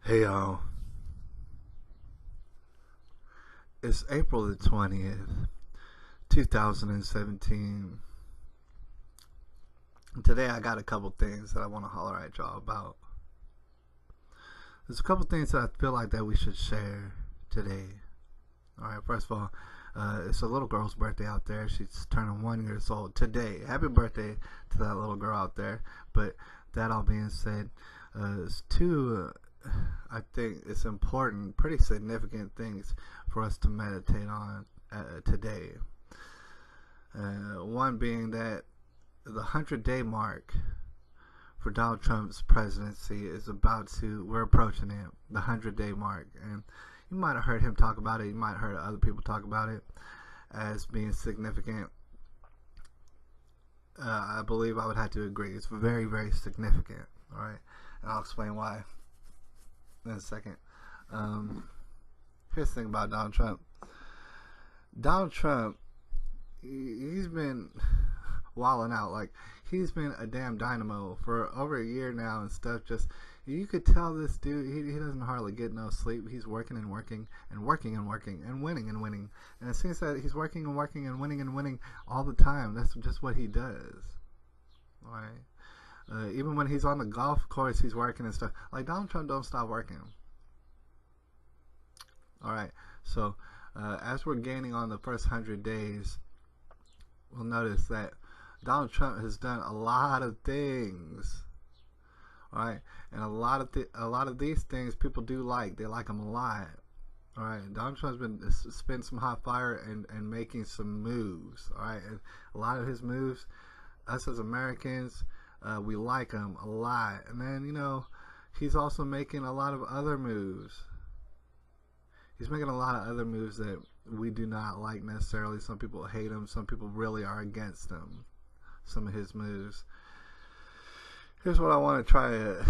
Hey y'all, it's April the 20th, 2017. Today I got a couple things that I want to holler at y'all about. There's a couple things that I feel like that we should share today. Alright, first of all, it's a little girl's birthday out there. She's turning 1 year old today. Happy birthday to that little girl out there. But that all being said, it's two I think it's important, pretty significant things for us to meditate on today. One being that the 100-day mark for Donald Trump's presidency is we're approaching it, the 100-day mark. And you might have heard him talk about it, you might have heard other people talk about it as being significant. I believe I would have to agree. It's very, very significant. All right, and I'll explain why in a second. Here's the thing about Donald Trump. Donald Trump, he's been wilding out. Like, he's been a damn dynamo for over a year now and stuff. Just, you could tell this dude, he doesn't hardly get no sleep. He's working and working and working and working and winning and winning. And it seems that he's working and working and winning all the time. That's just what he does. All right. Even when he's on the golf course, he's working and stuff. Like, Donald Trump don't stop working. All right. So, as we're gaining on the first 100 days, we'll notice that Donald Trump has done a lot of things. All right, and a lot of these things people do like. They like him a lot. All right, Donald Trump's been spitting some hot fire and making some moves. All right, and a lot of his moves, us as Americans, we like him a lot. And then, he's also making a lot of other moves. He's making a lot of other moves that we do not like necessarily. Some people hate him. Some people really are against him. Some of his moves. Here's what I want to try to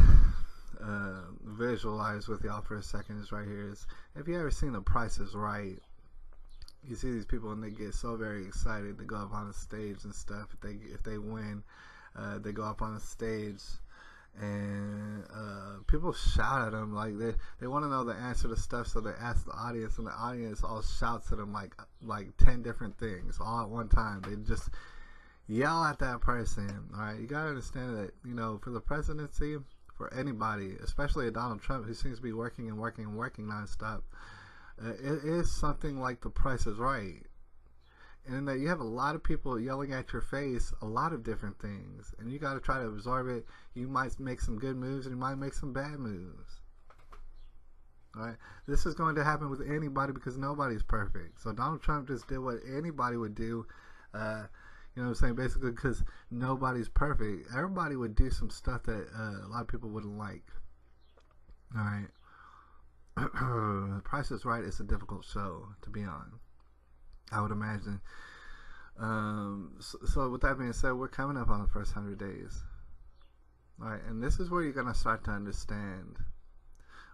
visualize with y'all for a second. Is right here. Is, have you ever seen The Price is Right? You see these people and they get so very excited to go up on the stage and stuff. If they win, they go up on the stage and people shout at them like they want to know the answer to stuff, so they ask the audience, and the audience all shouts at them like 10 different things all at one time. They just yell at that person. All right, you gotta understand that for the presidency, for anybody, especially a Donald Trump who seems to be working and working and working nonstop, it is something like The Price is Right. And that you have a lot of people yelling at your face a lot of different things, and you got to try to absorb it. You might make some good moves and you might make some bad moves. Alright, this is going to happen with anybody because nobody's perfect. So Donald Trump just did what anybody would do, you know what I'm saying, basically, because nobody's perfect. Everybody would do some stuff that a lot of people wouldn't like. Alright. The Price is Right is a difficult show to be on, I would imagine. So with that being said, we're coming up on the first 100 days. Alright, and this is where you're going to start to understand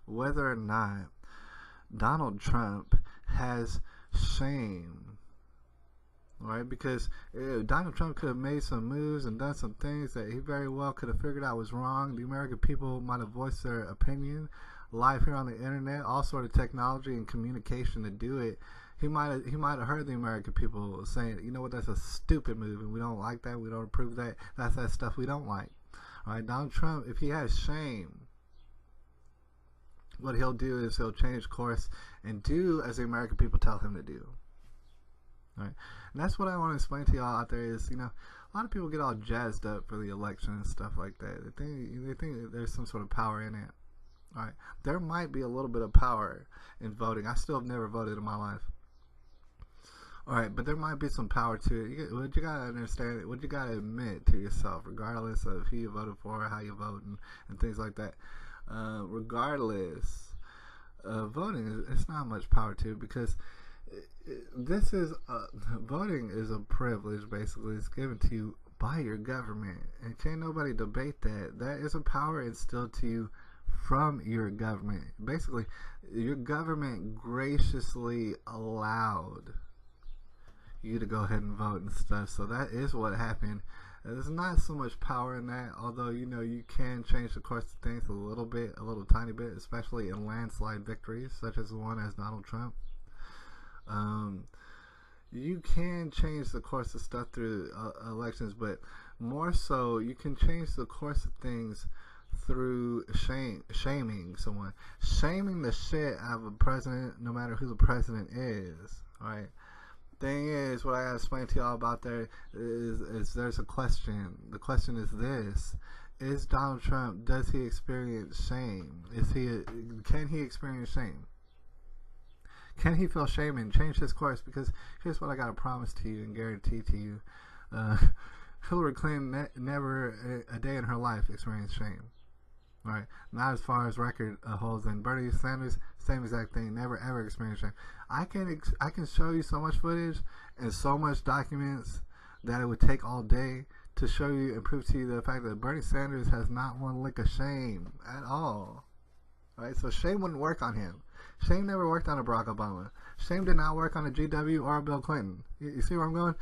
whether or not Donald Trump has shame. Alright, because Donald Trump could have made some moves and done some things that he very well could have figured out was wrong. The American people might have voiced their opinion live here on the internet, all sort of technology and communication to do it. He might have heard the American people saying, you know what, that's a stupid move and we don't like that, we don't approve that, that's that stuff we don't like. Alright, Donald Trump, if he has shame, what he'll do is he'll change course and do as the American people tell him to do. Alright, and that's what I want to explain to y'all out there is, a lot of people get all jazzed up for the election and stuff like that. They think that there's some sort of power in it. Alright, there might be a little bit of power in voting. I still have never voted in my life. Alright, but there might be some power to it. What you gotta understand, what you gotta admit to yourself, regardless of who you voted for, or how you vote, and things like that. Regardless of voting, it's not much power to it, because this is voting is a privilege. Basically, it's given to you by your government, and can't nobody debate that. That is a power instilled to you from your government. Basically, your government graciously allowed you to go ahead and vote and stuff. So that is what happened There's not so much power in that, although you can change the course of things a little bit, a little tiny bit, especially in landslide victories such as the one as Donald Trump. You can change the course of stuff through elections, but more so you can change the course of things through shaming someone, shaming the shit out of a president, no matter who the president is. All right. Thing is, what I gotta explain to y'all about there is there's a question. The question is this: is Donald Trump, does he experience shame? Can he experience shame? Can he feel shame and change his course? Because here's what I gotta promise to you and guarantee to you: Hillary Clinton never a day in her life experienced shame. Right? Not as far as record holds. And Bernie Sanders, same exact thing. Never ever experienced shame. I can show you so much footage and so much documents that it would take all day to show you and prove to you the fact that Bernie Sanders has not one lick of shame at all. Right? So shame wouldn't work on him. Shame never worked on a Barack Obama. Shame did not work on a GW or a Bill Clinton. You see where I'm going?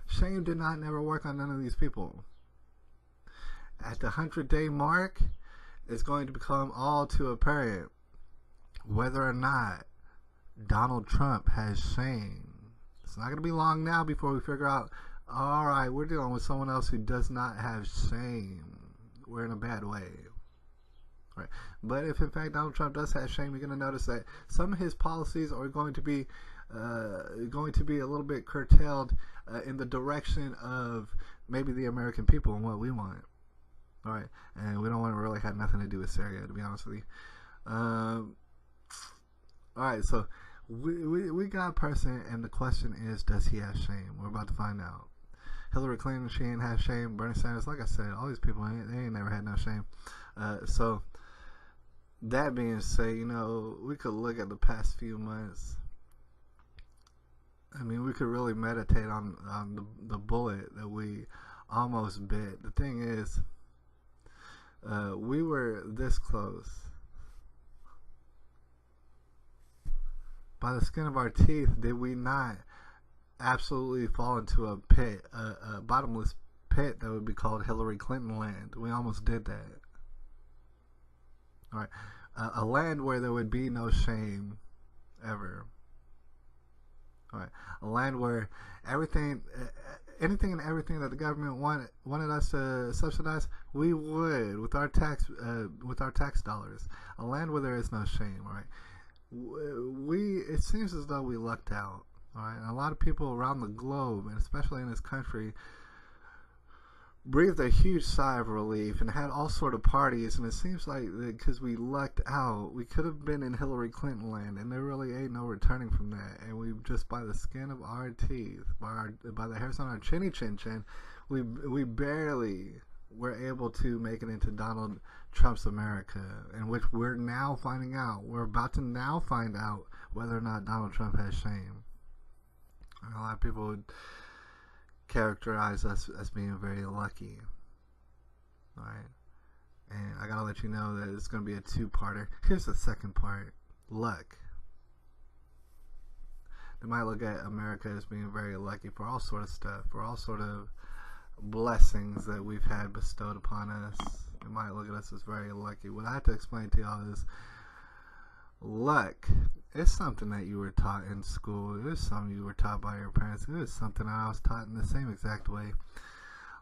Shame did not never work on none of these people. At the 100-day mark, it's going to become all too apparent whether or not Donald Trump has shame. It's not going to be long now before we figure out, all right, we're dealing with someone else who does not have shame. We're in a bad way. Right. But if in fact Donald Trump does have shame, you're going to notice that some of his policies are going to be a little bit curtailed in the direction of maybe the American people and what we want. All right, and we don't want to really have nothing to do with Syria, to be honest with you. All right, so we got a person, and the question is, does he have shame? We're about to find out. Hillary Clinton, she ain't have shame. Bernie Sanders, like I said, all these people, they ain't never had no shame. So that being said, we could look at the past few months. I mean, we could really meditate on the bullet that we almost bit. The thing is, we were this close. By the skin of our teeth, did we not absolutely fall into a pit, a bottomless pit that would be called Hillary Clinton land? We almost did that. All right, a land where there would be no shame ever. All right, a land where anything and everything that the government wanted us to subsidize, we would with our tax dollars. A land where there is no shame. All right, it seems as though we lucked out. All right, and a lot of people around the globe, and especially in this country, breathed a huge sigh of relief and had all sort of parties, and it seems like because we lucked out, we could have been in Hillary Clinton land, and there really ain't no returning from that. And we just, by the skin of our teeth, by the hairs on our chinny chin chin, we barely were able to make it into Donald Trump's America, in which we're now finding out. We're about to now find out whether or not Donald Trump has shame. And a lot of people would characterize us as being very lucky. Alright, and I gotta let you know that it's gonna be a two-parter. Here's the second part: luck. They might look at America as being very lucky for all sort of stuff, for all sort of blessings that we've had bestowed upon us. They might look at us as very lucky. What I have to explain to y'all is luck is something that you were taught in school. It is something you were taught by your parents. It is something I was taught in the same exact way.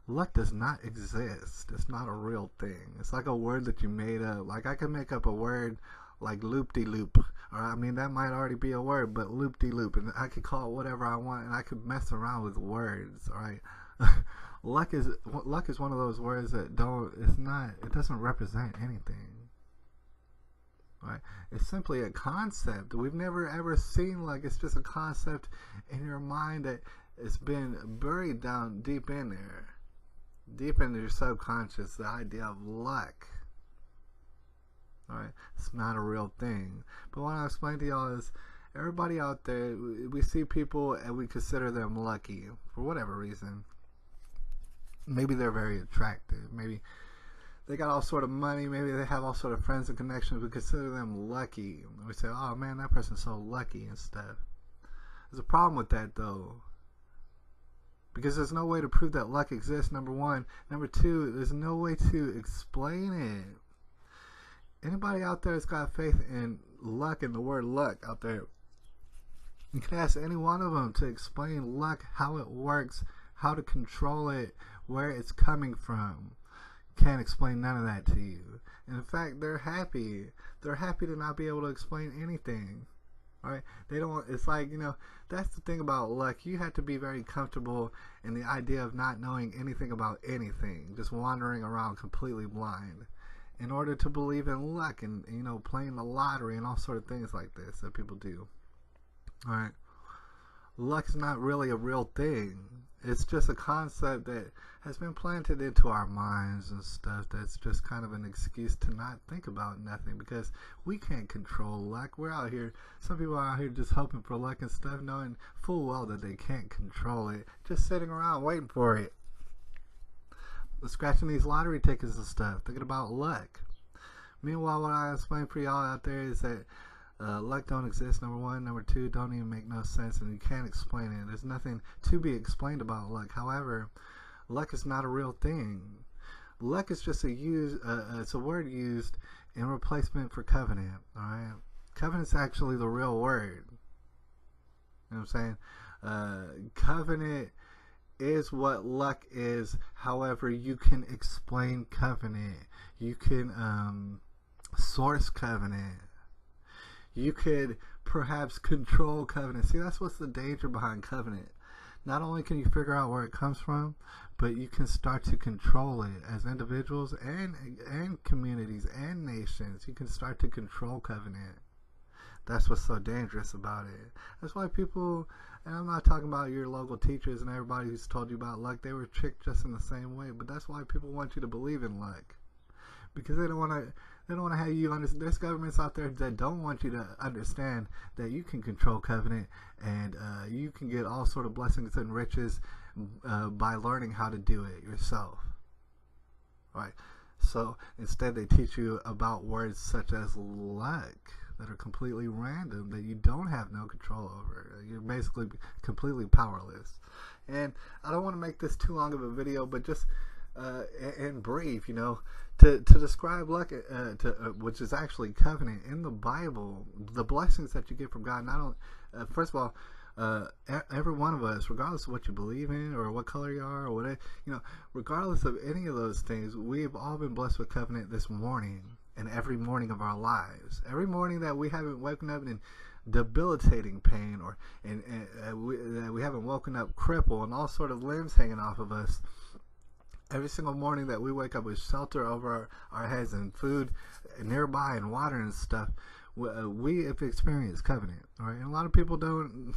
Luck does not exist. It's not a real thing. It's like a word that you made up. Like I could make up a word like loop-de-loop. Or I mean, that might already be a word, but loop-de-loop. And I could call it whatever I want, and I could mess around with words. All right. Luck is one of those words that it doesn't represent anything. Right? It's simply a concept. We've never ever seen luck. It's just a concept in your mind that it's been buried down deep in there, deep into your subconscious. The idea of luck. Alright, it's not a real thing. But what I explain to y'all is, everybody out there, we see people and we consider them lucky for whatever reason. Maybe they're very attractive. Maybe they got all sort of money. Maybe they have all sort of friends and connections. We consider them lucky. We say, oh man, that person's so lucky and stuff. There's a problem with that though. because there's no way to prove that luck exists, number one. Number two, there's no way to explain it. Anybody out there that's got faith in luck and the word luck out there, you can ask any one of them to explain luck, how it works, how to control it, where it's coming from. Can't explain none of that to you. And in fact, they're happy. They're happy to not be able to explain anything. Right? They don't. It's like, that's the thing about luck. You have to be very comfortable in the idea of not knowing anything about anything, just wandering around completely blind, in order to believe in luck and playing the lottery and all sort of things like this that people do. All right. Luck is not really a real thing. It's just a concept that has been planted into our minds and stuff that's just kind of an excuse to not think about nothing, because we can't control luck. We're out here, some people are out here just hoping for luck and stuff, knowing full well that they can't control it, just sitting around waiting for it. Scratching these lottery tickets and stuff, thinking about luck. Meanwhile, what I explain for y'all out there is that luck don't exist, number one. Number two, don't even make no sense, and you can't explain it. There's nothing to be explained about luck. However, luck is not a real thing. Luck is just it's a word used in replacement for covenant. All right, covenant's actually the real word. You know what I'm saying? Covenant is what luck is. However, you can explain covenant. You can source covenant. You could perhaps control covenant. See, that's what's the danger behind covenant. Not only can you figure out where it comes from, but you can start to control it as individuals and communities and nations. You can start to control covenant. That's what's so dangerous about it. That's why people, and I'm not talking about your local teachers and everybody who's told you about luck, they were tricked just in the same way. But that's why people want you to believe in luck, because they don't want to have you understand. There's governments out there that don't want you to understand that you can control covenant and you can get all sort of blessings and riches by learning how to do it yourself. Right? So instead, they teach you about words such as luck that are completely random, that you don't have no control over. You're basically completely powerless. And I don't want to make this too long of a video, but just in brief, to describe luck, which is actually covenant in the Bible, the blessings that you get from God. Not only, first of all, every one of us, regardless of what you believe in or what color you are or whatever, regardless of any of those things, we've all been blessed with covenant this morning and every morning of our lives. Every morning that we haven't woken up in debilitating pain, or that we haven't woken up crippled and all sort of limbs hanging off of us. Every single morning that we wake up with shelter over our heads and food nearby and water and stuff, we have experienced covenant. All right? And a lot of people don't,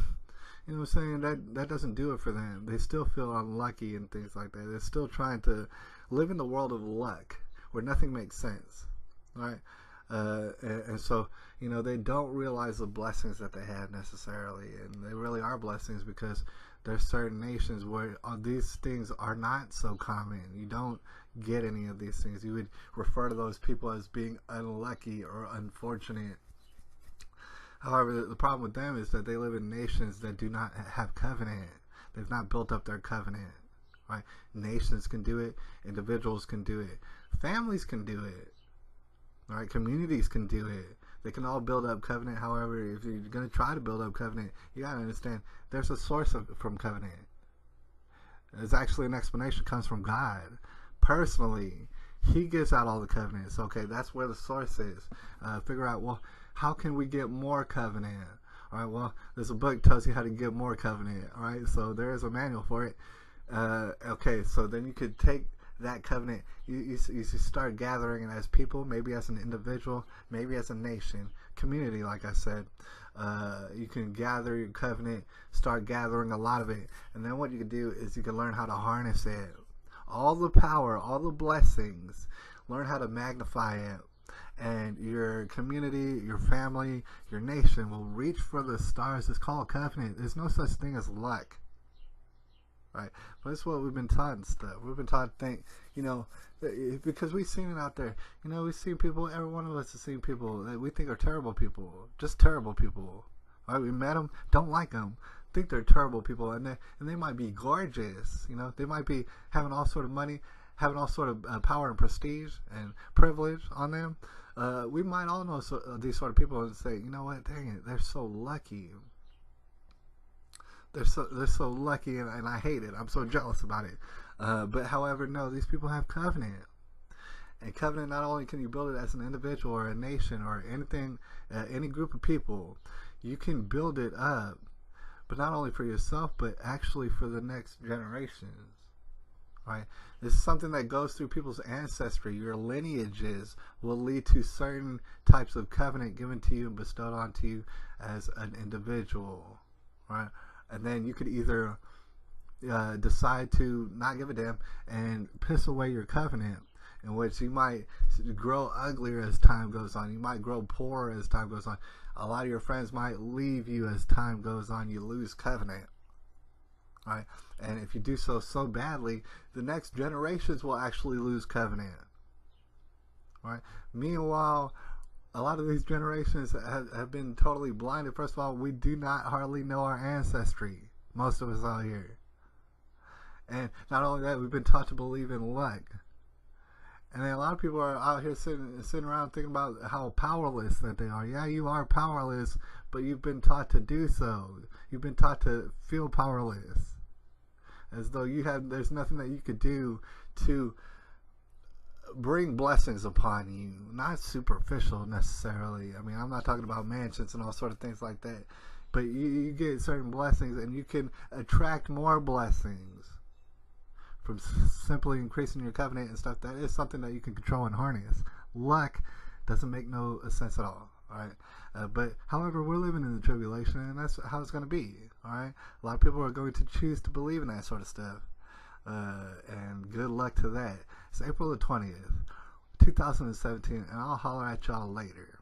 that doesn't do it for them. They still feel unlucky and things like that. They're still trying to live in the world of luck where nothing makes sense. All right? And so, they don't realize the blessings that they have necessarily. And they really are blessings, because there's certain nations where these things are not so common. You don't get any of these things. You would refer to those people as being unlucky or unfortunate. However, the problem with them is that they live in nations that do not have covenant. They've not built up their covenant. Right? Nations can do it. Individuals can do it. Families can do it. All right? Communities can do it. They can all build up covenant. However, if you're going to try to build up covenant, you got to understand there's a source from covenant. There's actually an explanation, comes from God. Personally, He gives out all the covenants. Okay, that's where the source is. Figure out, well, how can we get more covenant? All right, well, there's a book that tells you how to get more covenant. All right, so there is a manual for it. Okay, so then you could take that covenant, you start gathering it as people, maybe as an individual, maybe as a nation, community, like I said. You can gather your covenant, start gathering a lot of it, and then what you can do is you can learn how to harness it. All the power, all the blessings, learn how to magnify it. And your community, your family, your nation will reach for the stars. It's called covenant. There's no such thing as luck. Right, but that's what we've been taught and stuff. We've been taught to think, because we've seen it out there. We've seen people. Every one of us has seen people that we think are terrible people, just terrible people. Right, we met them, don't like them. think they're terrible people, and they might be gorgeous. You know, they might be having all sort of money, having all sort of power and prestige and privilege on them. We might all know these sort of people and say, you know what, dang it, they're so lucky. They're so lucky, and I hate it. I'm so jealous about it. But however, no, these people have covenant. And covenant, not only can you build it as an individual or a nation or anything, any group of people, you can build it up, but not only for yourself, but actually for the next generations. Right? This is something that goes through people's ancestry. Your lineages will lead to certain types of covenant given to you and bestowed onto you as an individual. Right? And then you could either decide to not give a damn and piss away your covenant, in which you might grow uglier as time goes on. You might grow poorer as time goes on. A lot of your friends might leave you as time goes on. You lose covenant. Right? And if you do so badly, the next generations will actually lose covenant. Right? Meanwhile, a lot of these generations have been totally blinded. First of all, we do not hardly know our ancestry. Most of us out here. And not only that, we've been taught to believe in luck. And then a lot of people are out here sitting around thinking about how powerless that they are. Yeah, you are powerless, but you've been taught to do so. You've been taught to feel powerless, as though there's nothing that you could do to bring blessings upon you. Not superficial necessarily. I mean, I'm not talking about mansions and all sort of things like that, but you get certain blessings, and you can attract more blessings from simply increasing your covenant and stuff. That is something that you can control and harness. Luck doesn't make no sense at all. All right, but however, we're living in the tribulation, and that's how it's going to be. All right, a lot of people are going to choose to believe in that sort of stuff, and good luck to that. It's April the 20th, 2017, and I'll holler at y'all later.